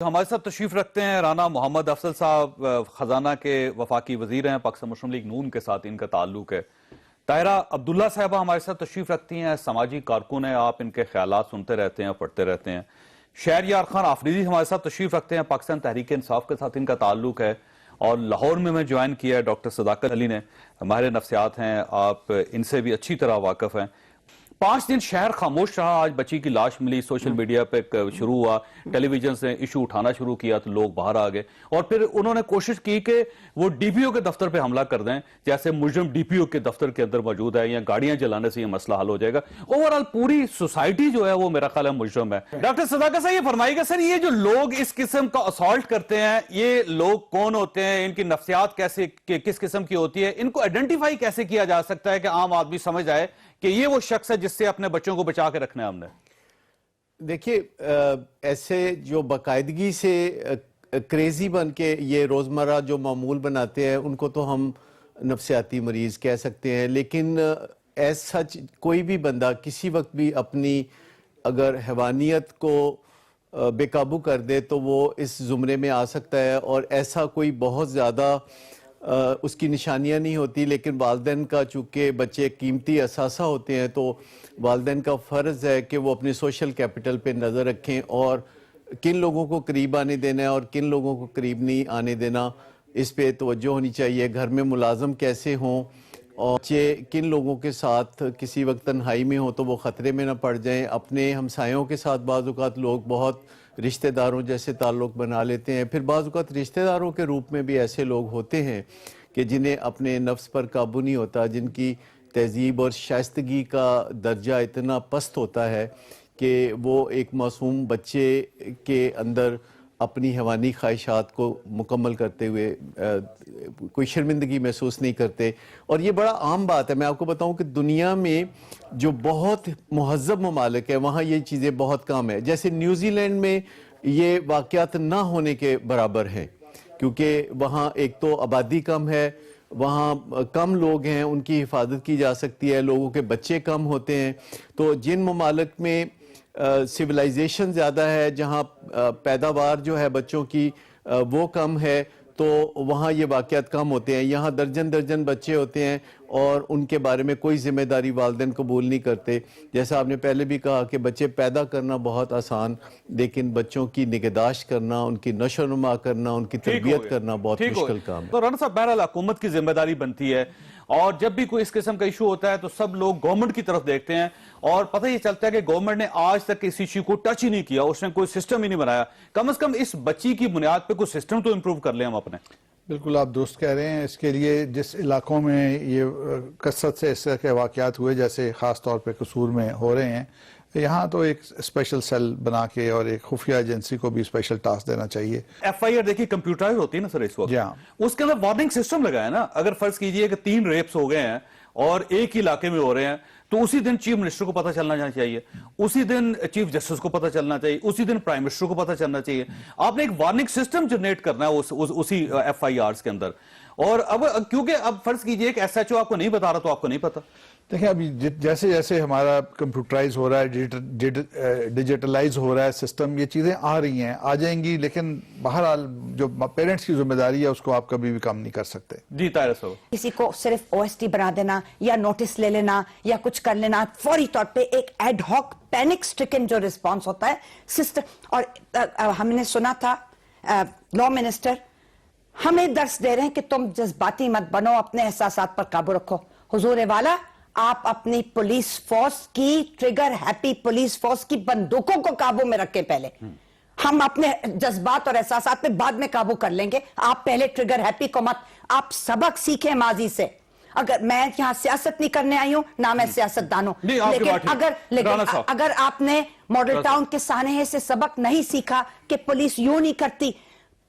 ہمارے ساتھ تشریف رکھتے ہیں رانا محمد افضل صاحب، خزانہ کے وفاقی وزیر ہیں، پاکستان مسلم لیگ نون کے ساتھ ان کا تعلق ہے۔ طاہرہ عبداللہ صاحبہ ہمارے ساتھ تشریف رکھتی ہیں، سماجی کارکن ہیں، آپ ان کے خیالات سنتے رہتے ہیں، پڑھتے رہتے ہیں۔ شہریار خان آفریدی ہمارے ساتھ تشریف رکھتے ہیں، پاکستان تحریک انصاف کے ساتھ ان کا تعلق ہے، اور لاہور میں جوائن کیا ہے ڈاکٹر صداقت علی نے، ماہر نفسیات ہیں، آپ ان سے بھی اچھی طرح واقف ہیں۔ 5 دن شہر خاموش رہا، آج بچی کی لاش ملی، سوشل میڈیا پہ شروع ہوا، ٹیلی ویژن سے ایشو اٹھانا شروع کیا تو لوگ باہر آ گئے، اور پھر انہوں نے کوشش کی کہ وہ ڈی پی او کے دفتر پہ حملہ کر دیں، جیسے مجرم ڈی پی او کے دفتر کے اندر موجود ہے، یا گاڑیاں جلانے سے یہ مسئلہ حل ہو جائے گا۔ اوورآل پوری سوسائٹی جو ہے وہ میرا خیال ہے مجرم ہے۔ ڈاکٹر صداقت صاحب یہ فرمائیے گا سر، یہ جو لوگ اس قسم کا اسالٹ کرتے ہیں، یہ لوگ کون ہوتے ہیں، ان کی نفسیات کیسے کس قسم کی ہوتی ہے، ان کو آئیڈینٹیفائی کیسے کیا جا سکتا ہے کہ عام آدمی سمجھ آئے کہ یہ وہ شخص ہے جس سے اپنے بچوں کو بچا کے رکھنا ہے ہم نے؟ دیکھیے، ایسے جو باقاعدگی سے کریزی بن کے یہ روزمرہ جو معمول بناتے ہیں ان کو تو ہم نفسیاتی مریض کہہ سکتے ہیں، لیکن ایز سچ کوئی بھی بندہ کسی وقت بھی اپنی اگر حیوانیت کو بے قابو کر دے تو وہ اس زمرے میں آ سکتا ہے، اور ایسا کوئی بہت زیادہ اس کی نشانیاں نہیں ہوتی، لیکن والدین کا چونکہ بچے قیمتی اثاثہ ہوتے ہیں تو والدین کا فرض ہے کہ وہ اپنی سوشل کیپٹل پہ نظر رکھیں، اور کن لوگوں کو قریب آنے دینا ہے اور کن لوگوں کو قریب نہیں آنے دینا، اس پہ توجہ ہونی چاہیے۔ گھر میں ملازم کیسے ہوں، اور بچے کن لوگوں کے ساتھ کسی وقت تنہائی میں ہوں تو وہ خطرے میں نہ پڑ جائیں۔ اپنے ہمسایوں کے ساتھ بعض اوقات لوگ بہت رشتہ داروں جیسے تعلق بنا لیتے ہیں، پھر بعض اوقات رشتہ داروں کے روپ میں بھی ایسے لوگ ہوتے ہیں کہ جنہیں اپنے نفس پر قابو نہیں ہوتا، جن کی تہذیب اور شائستگی کا درجہ اتنا پست ہوتا ہے کہ وہ ایک معصوم بچے کے اندر اپنی حیوانی خواہشات کو مکمل کرتے ہوئے کوئی شرمندگی محسوس نہیں کرتے۔ اور یہ بڑا عام بات ہے، میں آپ کو بتاؤں کہ دنیا میں جو بہت مہذب ممالک ہیں وہاں یہ چیزیں بہت کم ہیں، جیسے نیوزی لینڈ میں یہ واقعات نہ ہونے کے برابر ہیں، کیونکہ وہاں ایک تو آبادی کم ہے، وہاں کم لوگ ہیں، ان کی حفاظت کی جا سکتی ہے، لوگوں کے بچے کم ہوتے ہیں۔ تو جن ممالک میں سویلائزیشن زیادہ ہے، جہاں پیداوار جو ہے بچوں کی وہ کم ہے، تو وہاں یہ واقعات کم ہوتے ہیں۔ یہاں درجن درجن بچے ہوتے ہیں اور ان کے بارے میں کوئی ذمہ داری والدین قبول نہیں کرتے۔ جیسا آپ نے پہلے بھی کہا کہ بچے پیدا کرنا بہت آسان، لیکن بچوں کی نگہداشت کرنا، ان کی نشو و نما کرنا، ان کی تربیت کرنا بہت مشکل کام ہے۔ تو رانا صاحب بہرحال حکومت کی ذمہ داری بنتی ہے، اور جب بھی کوئی اس قسم کا ایشو ہوتا ہے تو سب لوگ گورنمنٹ کی طرف دیکھتے ہیں، اور پتہ یہ چلتا ہے کہ گورنمنٹ نے آج تک اس ایشو کو ٹچ ہی نہیں کیا، اس نے کوئی سسٹم ہی نہیں بنایا۔ کم از کم اس بچی کی بنیاد پہ کوئی سسٹم تو امپروو کر لیں ہم اپنے۔ بالکل آپ درست کہہ رہے ہیں۔ اس کے لیے جس علاقوں میں یہ کثرت سے اس طرح کے واقعات ہوئے، جیسے خاص طور پہ قصور میں ہو رہے ہیں، یہاں تو ایک اسپیشل سیل بنا کے اور ایک خفیہ ایجنسی کو بھی اسپیشل ٹاسک دینا چاہیے۔ ایف آئی آر دیکھیے کمپیوٹرائز ہوتی ہے نا سر اس وقت، جی ہاں، اس کے اندر وارننگ سسٹم لگا ہے نا۔ اگر فرض کیجئے کہ 3 ریپس ہو گئے ہیں اور ایک ہی علاقے میں ہو رہے ہیں تو اسی دن چیف منسٹر کو پتہ چلنا چاہیے، اسی دن چیف جسٹس کو پتہ چلنا چاہیے، اسی دن پرائم منسٹر کو پتہ چلنا چاہیے۔ آپ نے ایک وارننگ سسٹم جنریٹ کرنا ہے اسی ایف آئی آرز کے اندر، اور اب کیونکہ اب فرض کیجئے کہ ایس ایچ او آپ کو نہیں بتا رہا تو آپ کو نہیں پتا۔ دیکھیں ابھی جیسے جیسے ہمارا کمپیوٹرائز ہو رہا ہے، ڈیجیٹلائز ہو رہا ہے سسٹم، یہ چیزیں آ رہی ہیں، آ جائیں گی، لیکن بہرحال جو پیرنٹس کی ذمہ داری ہے اس کو آپ کبھی بھی کم نہیں کر سکتے۔ جی طاہرہ صاحب، کسی کو صرف او ایس ٹی بنا دینا یا نوٹس لے لینا یا کچھ کر لینا، فوری طور پہ ایک ایڈ ہاک پینک سٹرکن جو رسپانس ہوتا ہے سسٹم۔ اور ہم نے سنا تھا لا منسٹر ہمیں درس دے رہے ہیں کہ تم جذباتی مت بنو، اپنے احساسات پر قابو رکھو۔ حضور والا، آپ اپنی پولیس فورس کی ٹریگر ہیپی پولیس فورس کی بندوقوں کو قابو میں رکھیں پہلے۔ ہم اپنے جذبات اور احساسات پہ بعد میں قابو کر لیں گے، آپ پہلے ٹریگر ہیپی کو مت۔ آپ سبق سیکھیں ماضی سے۔ اگر میں یہاں سیاست نہیں کرنے آئی ہوں، نہ میں سیاست دان ہوں، لیکن اگر آپ نے ماڈل ٹاؤن کے سانحے سے سبق نہیں سیکھا کہ پولیس یوں نہیں کرتی،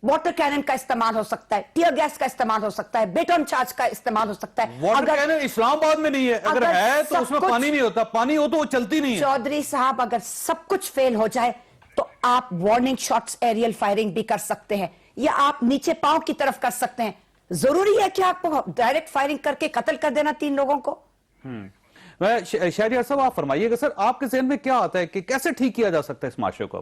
واٹر کینن کا استعمال ہو سکتا ہے، ٹیئر گیس کا استعمال ہو سکتا ہے، بیٹون چارج کا استعمال ہو سکتا ہے۔ واٹر کینن اسلام آباد میں نہیں ہے، اگر ہے تو اس میں پانی نہیں ہوتا، پانی ہو تو وہ چلتی نہیں ہے۔ چودھری صاحب، اگر سب کچھ فیل ہو جائے تو آپ وارننگ شاٹس ایریل فائرنگ بھی کر سکتے ہیں، یا آپ نیچے پاؤں کی طرف کر سکتے ہیں۔ ضروری ہے کہ آپ کو ڈائریکٹ فائرنگ کر کے قتل کر دینا 3 لوگوں کو؟ شہریار صاحب آپ فرمائیے گا سر، آپ کے ذہن میں کیا آتا ہے کہ کیسے ٹھیک کیا جا سکتا ہے اس معاشرے کو؟